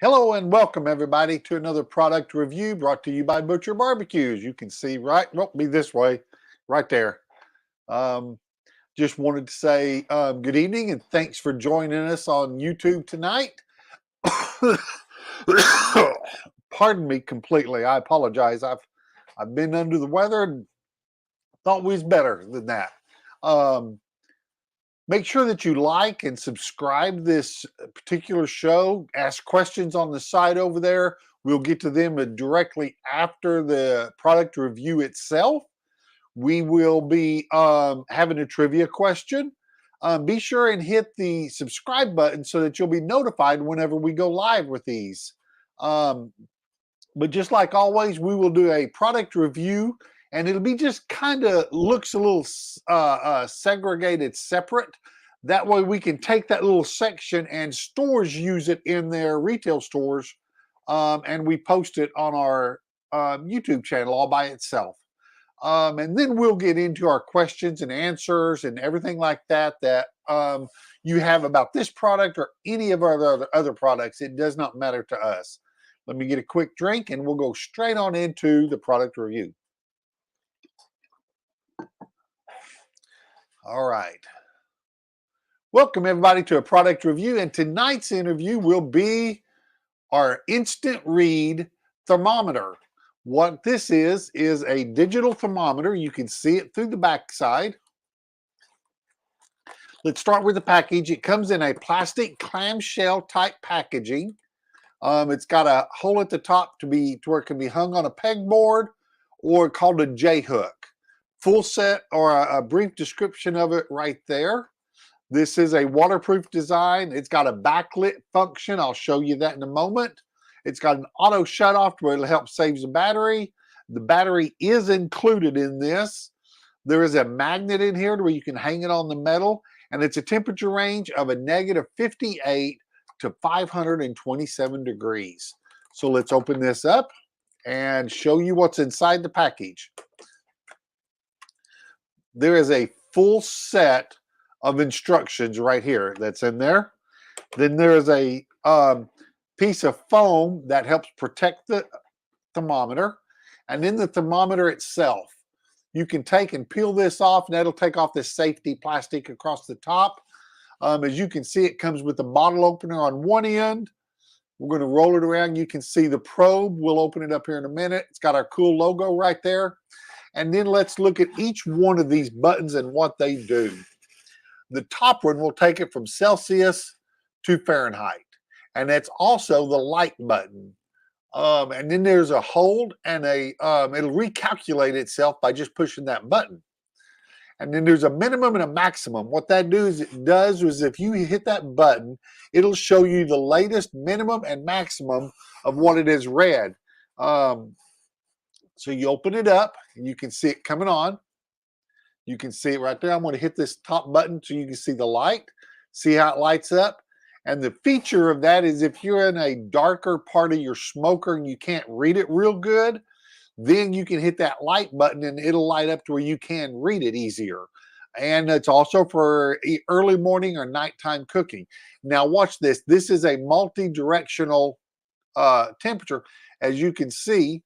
Hello and welcome everybody to another product review brought to you by Butcher Barbecues. You can see be this way, right there. Um, just wanted to say good evening and thanks for joining us on YouTube tonight. Pardon me completely. I apologize. I've been under the weather and thought we was better than that. Um, Make sure that you like and subscribe this particular show. Ask questions on the side over there. We'll get to them directly after the product review itself. We will be having a trivia question. Be sure and hit the subscribe button so that you'll be notified whenever we go live with these. But just like always, we will do a product review and it'll be just kind of looks a little segregated separate. That way we can take that little section and stores use it in their retail stores, and we post it on our YouTube channel all by itself. And then we'll get into our questions and answers and everything like that you have about this product or any of our other products. It does not matter to us. Let me get a quick drink and we'll go straight on into the product review. All right. Welcome everybody to a product review, and tonight's interview will be our instant read thermometer. What this is a digital thermometer. You can see it through the back side. Let's start with the package. It comes in a plastic clamshell type packaging. It's got a hole at the top to where it can be hung on a pegboard or called a J-hook. Full set or a brief description of it right there. This is a waterproof design. It's got a backlit function. I'll show you that in a moment. It's got an auto shut off where it'll help save the battery. The battery is included in this. There is a magnet in here where you can hang it on the metal, and it's a temperature range of a -58 to 527 degrees. So let's open this up and show you what's inside the package. There is a full set of instructions right here that's in there. Then there is a piece of foam that helps protect the thermometer, and then the thermometer itself. You can take and peel this off, and that'll take off this safety plastic across the top. As you can see, it comes with a bottle opener on one end. We're going to roll it around. You can see the probe. We'll open it up here in a minute. It's got our cool logo right there. And then let's look at each one of these buttons and what they do. The top one will take it from Celsius to Fahrenheit. And that's also the light button. And then there's a hold and it'll recalculate itself by just pushing that button. And then there's a minimum and a maximum. What that does is if you hit that button, it'll show you the latest minimum and maximum of what it has read. So you open it up and you can see it coming on. You can see it right there. I'm going to hit this top button so you can see the light. See how it lights up? And the feature of that is if you're in a darker part of your smoker and you can't read it real good, then you can hit that light button and it'll light up to where you can read it easier. And it's also for early morning or nighttime cooking. Now watch this. This is a multi-directional temperature. As you can see,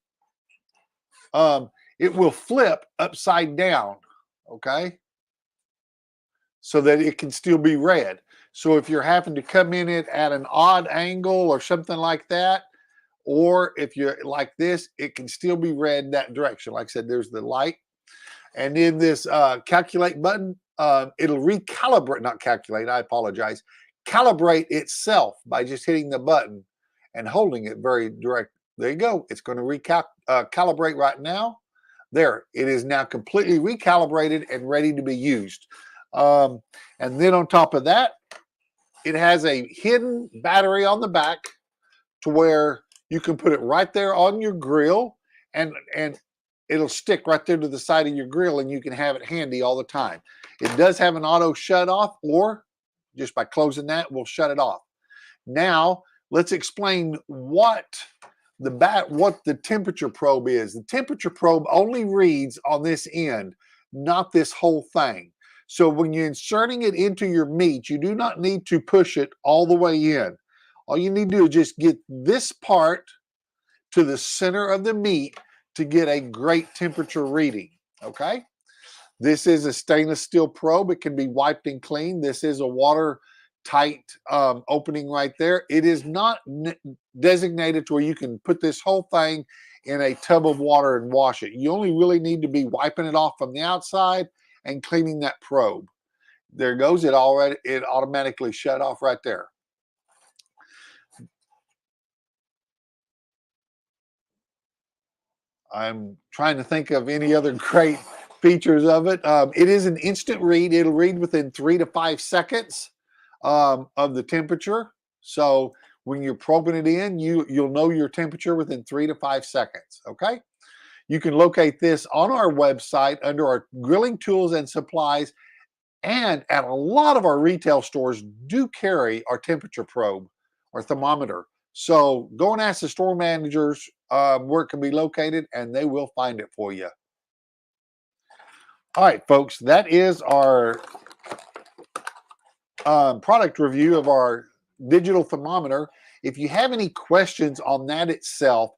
it will flip upside down, okay? So that it can still be read. So if you're having to come in it at an odd angle or something like that, or if you're like this, it can still be read that direction. Like I said, there's the light. And then this calculate button, it'll recalibrate, not calculate, I apologize, calibrate itself by just hitting the button and holding it very direct. There you go. It's going to recalibrate right now. There, it is now completely recalibrated and ready to be used. And then on top of that, it has a hidden battery on the back to where you can put it right there on your grill and it'll stick right there to the side of your grill and you can have it handy all the time. It does have an auto shut off, or just by closing that, we'll shut it off. Now, let's explain what the temperature probe is. The temperature probe only reads on this end, not this whole thing. So when you're inserting it into your meat, you do not need to push it all the way in. All you need to do is just get this part to the center of the meat to get a great temperature reading, okay? This is a stainless steel probe. It can be wiped and cleaned. This is a watertight opening right there. It is not designated to where you can put this whole thing in a tub of water and wash it. You only really need to be wiping it off from the outside and cleaning that probe. There goes, it automatically shut off right there. I'm trying to think of any other great features of it. It is an instant read. It'll read within 3 to 5 seconds of the temperature. So when you're probing it in, you'll know your temperature within 3 to 5 seconds. Okay. You can locate this on our website under our grilling tools and supplies. And at a lot of our retail stores do carry our temperature probe or thermometer. So go and ask the store managers where it can be located, and they will find it for you. All right, folks, that is our product review of our digital thermometer. If you have any questions on that itself,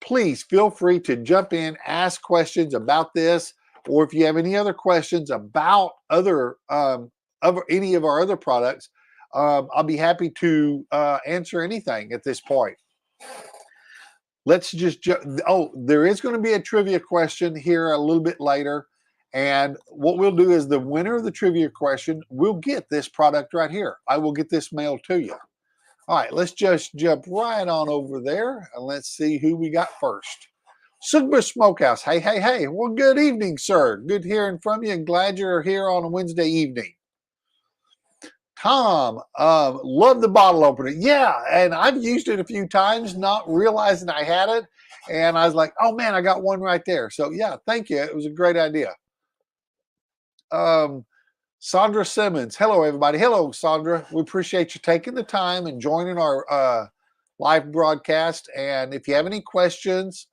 please feel free to jump in, ask questions about this, or if you have any other questions about any of our other products, I'll be happy to answer anything at this point. Let's just, there is going to be a trivia question here a little bit later. And what we'll do is the winner of the trivia question will get this product right here. I will get this mailed to you. All right, let's just jump right on over there and let's see who we got first. Sugbush Smokehouse. Hey, hey, hey. Well, good evening, sir. Good hearing from you and glad you're here on a Wednesday evening. Tom, love the bottle opener. Yeah, and I've used it a few times, not realizing I had it. And I was like, oh man, I got one right there. So yeah, thank you. It was a great idea. Sandra Simmons. Hello, everybody. Hello, Sandra. We appreciate you taking the time and joining our live broadcast. And if you have any questions,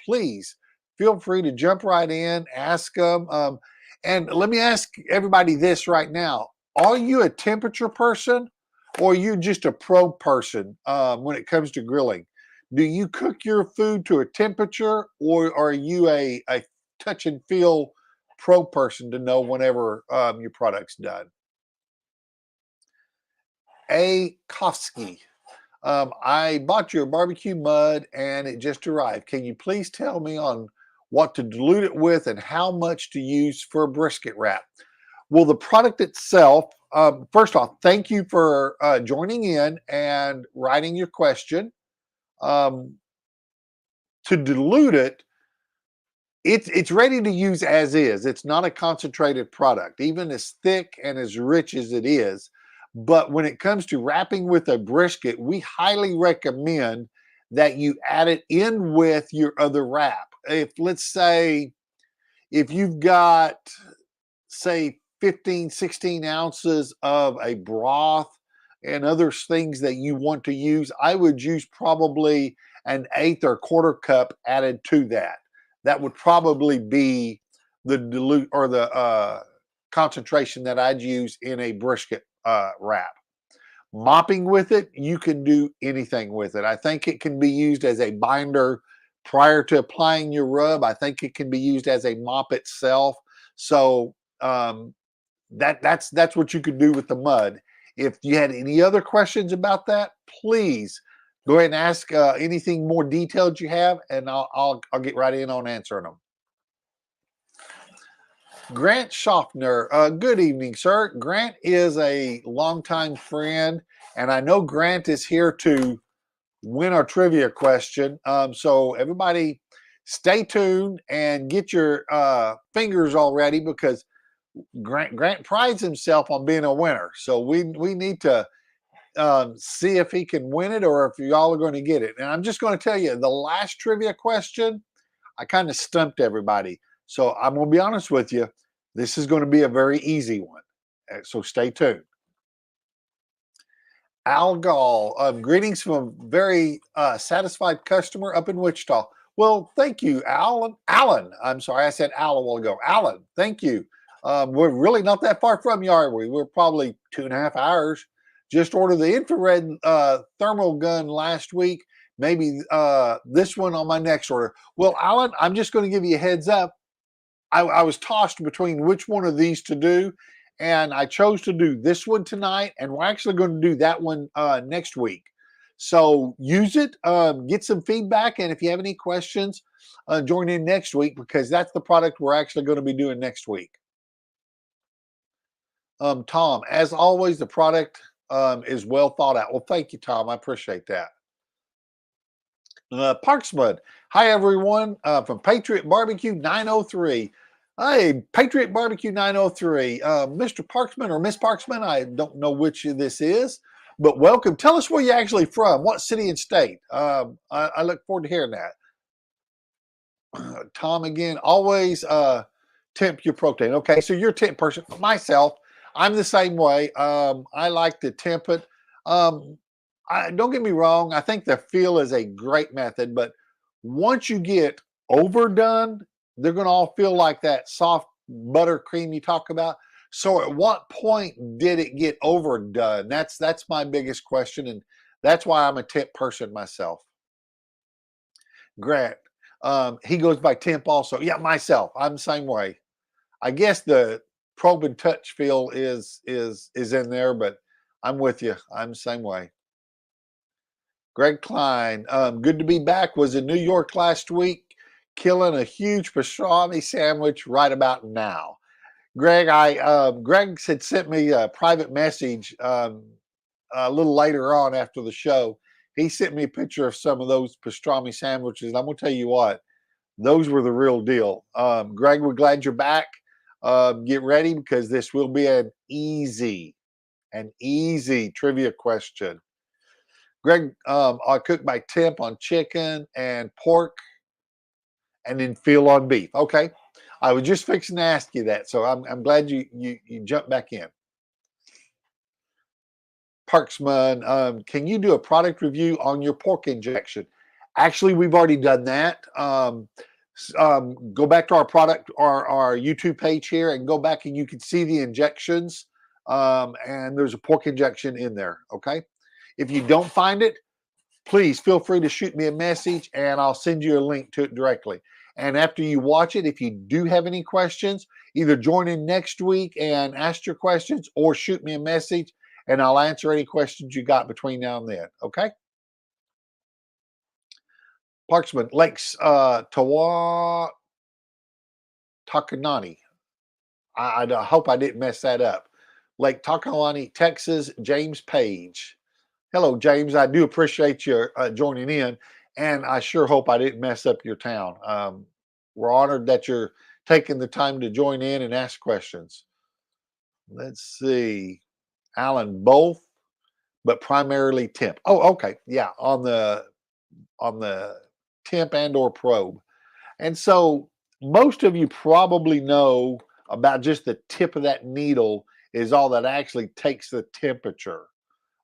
please feel free to jump right in, ask them. And let me ask everybody this right now. Are you a temperature person or are you just a probe person when it comes to grilling? Do you cook your food to a temperature or are you a touch and feel pro person to know whenever your product's done? A. Kofsky. I bought your barbecue mud and it just arrived. Can you please tell me on what to dilute it with and how much to use for a brisket wrap? Well, the product itself, first off, thank you for joining in and writing your question. To dilute it, it's ready to use as is. It's not a concentrated product, even as thick and as rich as it is. But when it comes to wrapping with a brisket, we highly recommend that you add it in with your other wrap. Let's say, if you've got, say, 15, 16 ounces of a broth and other things that you want to use, I would use probably an eighth or quarter cup added to that. That would probably be the dilute or the concentration that I'd use in a brisket wrap. Mopping with it, you can do anything with it. I think it can be used as a binder prior to applying your rub. I think it can be used as a mop itself. So that's what you could do with the mud. If you had any other questions about that, please go ahead and ask anything more detailed you have, and I'll get right in on answering them. Grant Schaffner, good evening, sir. Grant is a longtime friend, and I know Grant is here to win our trivia question. So everybody stay tuned and get your fingers all ready because Grant prides himself on being a winner. So we need to see if he can win it or if y'all are going to get it. And I'm just going to tell you, the last trivia question, I kind of stumped everybody. So I'm going to be honest with you. This is going to be a very easy one. So stay tuned. Al Gall, greetings from a very satisfied customer up in Wichita. Well, thank you, Alan. I'm sorry, I said Al a while ago. Alan, thank you. We're really not that far from you, are we? We're probably 2.5 hours. just ordered the infrared thermal gun last week. Maybe this one on my next order. Well, Alan, I'm just going to give you a heads up. I was tossed between which one of these to do, and I chose to do this one tonight, and we're actually going to do that one next week. So use it, get some feedback, and if you have any questions, join in next week because that's the product we're actually going to be doing next week. Tom, as always, the product is well thought out. Well, thank you, Tom. I appreciate that. Parksmud. Hi, everyone, from Patriot Barbecue 903. Hey, Patriot Barbecue 903. Mr. Parksman or Miss Parksman, I don't know which this is, but welcome. Tell us where you're actually from, what city and state. I look forward to hearing that. Tom, again, always temp your protein. Okay, so you're a temp person. Myself, I'm the same way. I like to temp it. Don't get me wrong. I think the feel is a great method, but once you get overdone, they're going to all feel like that soft buttercream you talk about. So at what point did it get overdone? That's my biggest question, and that's why I'm a temp person myself. Grant, he goes by temp also. Yeah, myself, I'm the same way. I guess the probe and touch feel is in there, but I'm with you. I'm the same way. Greg Klein, good to be back. Was in New York last week, killing a huge pastrami sandwich right about now. Greg, Greg had sent me a private message a little later on after the show. He sent me a picture of some of those pastrami sandwiches. And I'm going to tell you what, those were the real deal. Greg, we're glad you're back. Get ready because this will be an easy trivia question. Greg, I cook my temp on chicken and pork and then feel on beef. Okay. I was just fixing to ask you that. So I'm glad you jumped back in. Parksman, can you do a product review on your pork injection? Actually, we've already done that. Go back to our product, our YouTube page here, and go back and you can see the injections. And there's a pork injection in there. Okay. If you don't find it, please feel free to shoot me a message and I'll send you a link to it directly. And after you watch it, if you do have any questions, either join in next week and ask your questions or shoot me a message and I'll answer any questions you got between now and then. Okay? Parksman, Lakes Takanani. I hope I didn't mess that up. Lake Takanani, Texas, James Page. Hello, James. I do appreciate you joining in, and I sure hope I didn't mess up your town. We're honored that you're taking the time to join in and ask questions. Let's see. Alan, both, but primarily temp. Oh, okay. Yeah, on the temp and or probe. And so most of you probably know about just the tip of that needle is all that actually takes the temperature.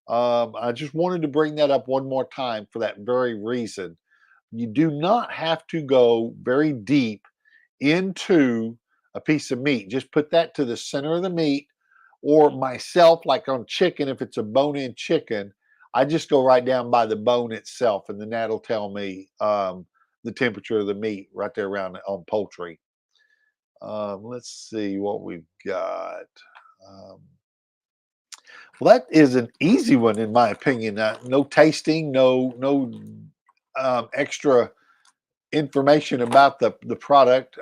I just wanted to bring that up one more time for that very reason. You do not have to go very deep into a piece of meat. Just put that to the center of the meat, or myself, like on chicken, if it's a bone-in chicken, I just go right down by the bone itself, and then that'll tell me the temperature of the meat right there around on poultry. Let's see what we've got. Well, that is an easy one in my opinion. No tasting, no extra information about the product.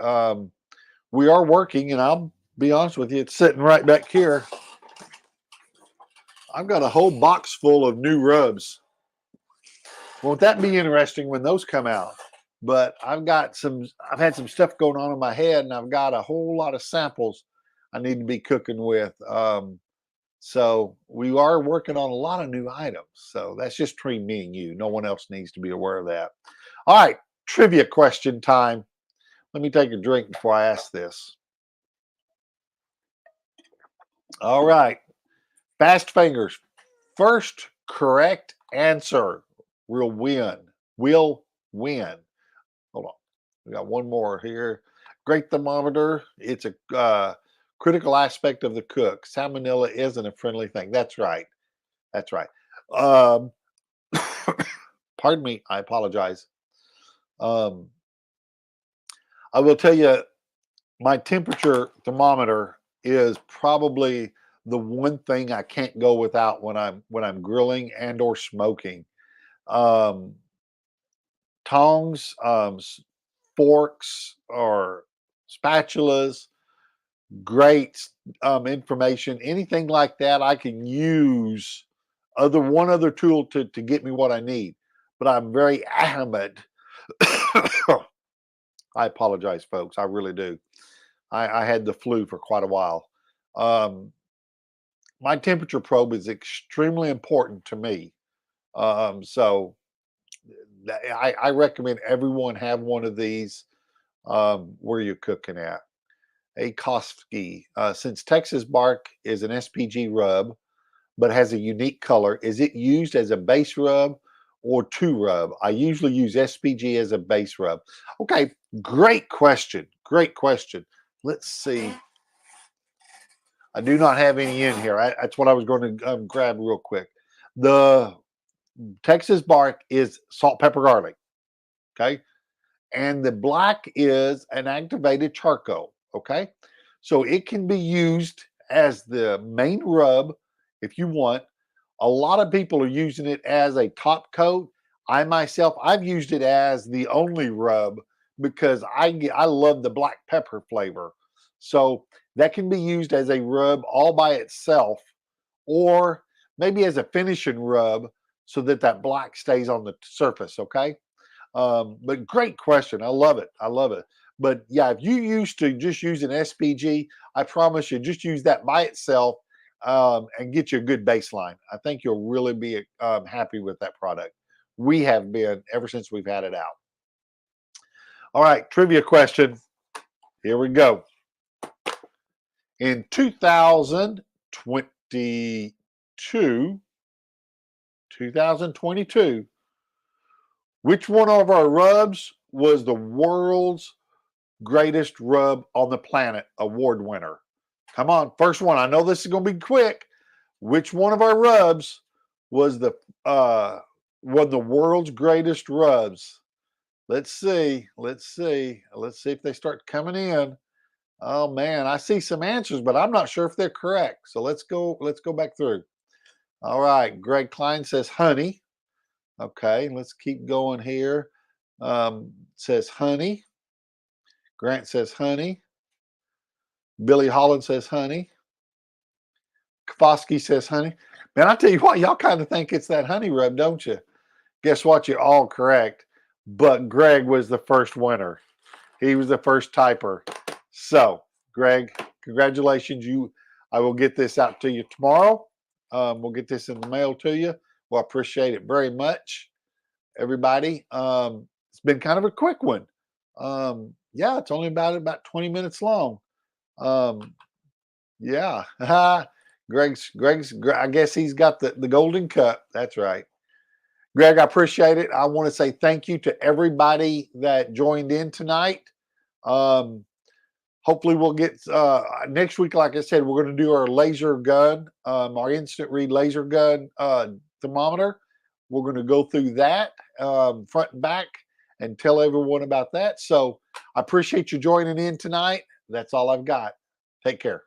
We are working, and I'll be honest with you, it's sitting right back here. I've got a whole box full of new rubs. Won't that be interesting when those come out? But I've had some stuff going on in my head, and I've got a whole lot of samples I need to be cooking with. So we are working on a lot of new items. So that's just between me and you. No one else needs to be aware of that. All right, trivia question time. Let me take a drink before I ask this. All right, fast fingers. First correct answer will win. Will win. Hold on. We got one more here. Great thermometer. It's a critical aspect of the cook. Salmonella isn't a friendly thing. That's right. That's right. Um, pardon me. I apologize. Um, I will tell you, my temperature thermometer is probably the one thing I can't go without when I'm grilling and or smoking. Um, tongs, forks, or spatulas, great information. Anything like that, I can use other tool to get me what I need. But I'm very adamant. I apologize, folks. I really do. I had the flu for quite a while. Um, my temperature probe is extremely important to me. So I recommend everyone have one of these where you're cooking at. A Kosky, since Texas bark is an SPG rub, but has a unique color, is it used as a base rub or to rub? I usually use SPG as a base rub. Okay, great question. Great question. Let's see. I do not have any in here. That's what I was going to grab real quick. The Texas bark is salt, pepper, garlic. Okay. And the black is an activated charcoal. Okay. So it can be used as the main rub if you want. A lot of people are using it as a top coat. I myself, I've used it as the only rub because I love the black pepper flavor. So that can be used as a rub all by itself, or maybe as a finishing rub so that that black stays on the surface. Okay. But great question. I love it. I love it. But yeah, if you used to just use an SPG, I promise you, just use that by itself and get you a good baseline. I think you'll really be happy with that product. We have been ever since we've had it out. All right, trivia question. Here we go. In 2022, which one of our rubs was the world's greatest rub on the planet award winner? Come on, first one. I know this is going to be quick. Which one of our rubs was the one of the world's greatest rubs? Let's see. Let's see. Let's see if they start coming in. Oh man, I see some answers, but I'm not sure if they're correct. So let's go. Let's go back through. All right. Greg Klein says honey. Okay, let's keep going here. Says honey. Grant says honey. Billy Holland says honey. Kafosky says honey. Man, I tell you what, y'all kind of think it's that honey rub, don't you? Guess what? You're all correct. But Greg was the first winner. He was the first typer. So, Greg, congratulations. I will get this out to you tomorrow. We'll get this in the mail to you. Well, I appreciate it very much, everybody. It's been kind of a quick one. Yeah, it's only about 20 minutes long. Yeah. Greg's I guess he's got the golden cup. That's right. Greg, I appreciate it. I want to say thank you to everybody that joined in tonight. Um, hopefully we'll get next week, like I said, we're going to do our laser gun, our instant read laser gun thermometer. We're going to go through that front and back and tell everyone about that. So I appreciate you joining in tonight. That's all I've got. Take care.